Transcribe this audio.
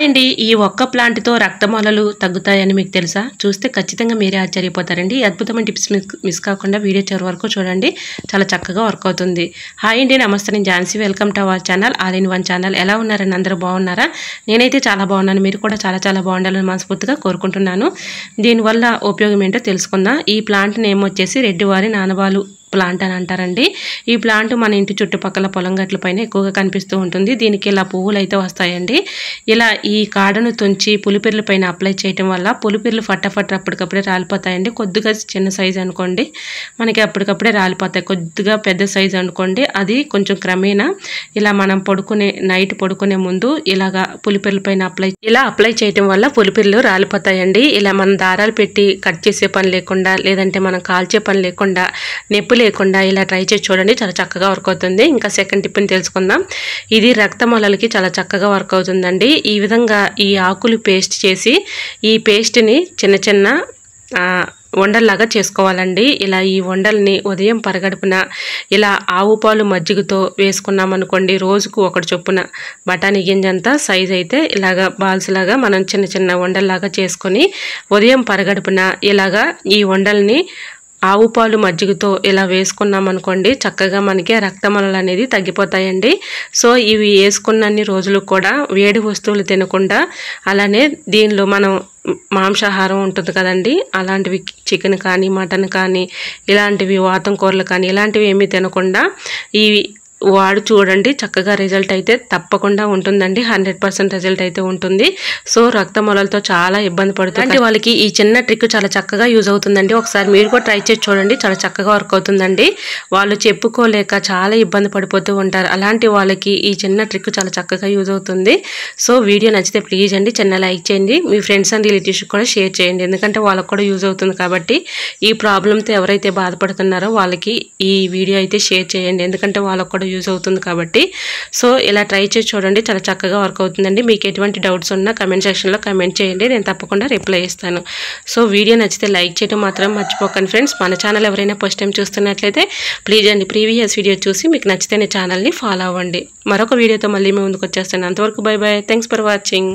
అండి ఈ ఒక్క ప్లాంట్‌తో రక్తమాలలు తగ్గుతాయని మీకు తెలుసా? చూస్తే ఖచ్చితంగా మీరే ఆశ్చర్యపోతారండి. ఈ అద్భుతమైన టిప్స్ మిస్ కాకుండా వీడియో చివరి వరకు చూడండి. చాలా చక్కగా వర్క్ అవుతుంది. హాయ్ అండి, నమస్తే. నేను Jhansi. Welcome to our channel all in one channel. ఎలా ఉన్నారండి? అందరూ బాగున్నారా? నేనైతే చాలా బాగున్నాను. మీరు కూడా చాలా బాగుండాలని మనస్ఫూర్తిగా కోరుకుంటున్నాను. దీనివల్ల ఉపయోగం ఏంటో తెలుసుకుందాం. ఈ ప్లాంట్ నేమ్ వచ్చేసి రెడ్డివారి నానబాలు ప్లాంట్ అని అంటారండి. ఈ ప్లాంట్ మన ఇంటి చుట్టుపక్కల పొలం గట్ల పైన ఎక్కువగా కనిపిస్తూ ఉంటుంది. దీనికి ఇలా పువ్వులు అయితే వస్తాయండి. ఇలా ఈ కాడను తుంచి పులిపిర్ల పైన అప్లై చేయటం వల్ల పులిపిర్లు ఫటాఫట్ అప్పటికప్పుడే రాలిపోతాయండి. కొద్దిగా చిన్న సైజు అనుకోండి, మనకి అప్పటికప్పుడే రాలిపోతాయి. కొద్దిగా పెద్ద సైజు అనుకోండి, అది కొంచెం క్రమేణా ఇలా మనం నైట్ పడుకునే ముందు ఇలాగా పులిపిర్ల పైన అప్లై చేయటం వల్ల పులిపిర్లు రాలిపోతాయండి. ఇలా మనం దారాలు పెట్టి కట్ చేసే పని లేకుండా, లేదంటే మనం కాల్చే పని లేకుండా, నొప్పి లేకుండా ఇలా ట్రై చేసి చూడండి. చాలా చక్కగా వర్క్ అవుతుంది. ఇంకా సెకండ్ టిప్ని తెలుసుకుందాం. ఇది రక్తమూలలకి చాలా చక్కగా వర్క్ అవుతుందండి. ఈ విధంగా ఈ ఆకులు పేస్ట్ చేసి ఈ పేస్ట్ని చిన్న వండల్లాగా చేసుకోవాలండి. ఇలా ఈ వండల్ని ఉదయం పరగడుపున ఇలా ఆవు పాలు మజ్జిగతో వేసుకున్నామనుకోండి, రోజుకు ఒకటి చొప్పున బఠానీ గింజంతా సైజ్ అయితే ఇలాగా బాల్స్ లాగా మనం చిన్న వండల్లాగా చేసుకొని ఉదయం పరగడుపున ఇలాగా ఈ వండల్ని ఆవు పాలు మజ్జిగతో ఇలా వేసుకున్నామనుకోండి, చక్కగా మనకి రక్తమలలు అనేది తగ్గిపోతాయండి. సో ఇవి వేసుకున్నన్ని రోజులు కూడా వేడి వస్తువులు తినకుండా, అలానే దీనిలో మనం మాంసాహారం ఉంటుంది కదండి, అలాంటివి చికెన్ కానీ మటన్ కానీ ఇలాంటివి వాతం కూరలు కానీ ఇలాంటివి ఏమీ తినకుండా ఈ వాడు చూడండి. చక్కగా రిజల్ట్ అయితే తప్పకుండా ఉంటుందండి. 100% రిజల్ట్ అయితే ఉంటుంది. సో రక్తమూలలతో చాలా ఇబ్బంది పడుతుంది వాళ్ళకి ఈ చిన్న ట్రిక్ చాలా చక్కగా యూజ్ అవుతుందండి. ఒకసారి మీరు కూడా ట్రై చేసి చూడండి. చాలా చక్కగా వర్క్ అవుతుందండి. వాళ్ళు చెప్పుకోలేక చాలా ఇబ్బంది పడిపోతూ ఉంటారు. అలాంటి వాళ్ళకి ఈ చిన్న ట్రిక్ చాలా చక్కగా యూజ్ అవుతుంది. సో వీడియో నచ్చితే ప్లీజ్ అండి చిన్న లైక్ చేయండి. మీ ఫ్రెండ్స్ అండ్ రిలేటివ్స్ కూడా షేర్ చేయండి. ఎందుకంటే వాళ్ళకు కూడా యూజ్ అవుతుంది కాబట్టి. ఈ ప్రాబ్లంతో ఎవరైతే బాధపడుతున్నారో వాళ్ళకి ఈ వీడియో అయితే షేర్ చేయండి. ఎందుకంటే వాళ్ళకు కూడా యూజ్ అవుతుంది కాబట్టి. సో ఇలా ట్రై చేసి చూడండి. చాలా చక్కగా వర్క్ అవుతుందండి. మీకు ఎటువంటి డౌట్స్ ఉన్నా కమెంట్ సెక్షన్లో కమెంట్ చేయండి. నేను తప్పకుండా రిప్లై ఇస్తాను. సో వీడియో నచ్చితే లైక్ చేయడం మాత్రం మర్చిపోకండి ఫ్రెండ్స్. మన ఛానల్ ఎవరైనా ఫస్ట్ టైం చూస్తున్నట్లయితే ప్లీజ్ అండి ప్రీవియస్ వీడియో చూసి మీకు నచ్చితేనే ఛానల్ని ఫాలో అవ్వండి. మరొక వీడియోతో మళ్ళీ మీ ముందుకు వచ్చేస్తాను. అంతవరకు by by. Thanks for watching.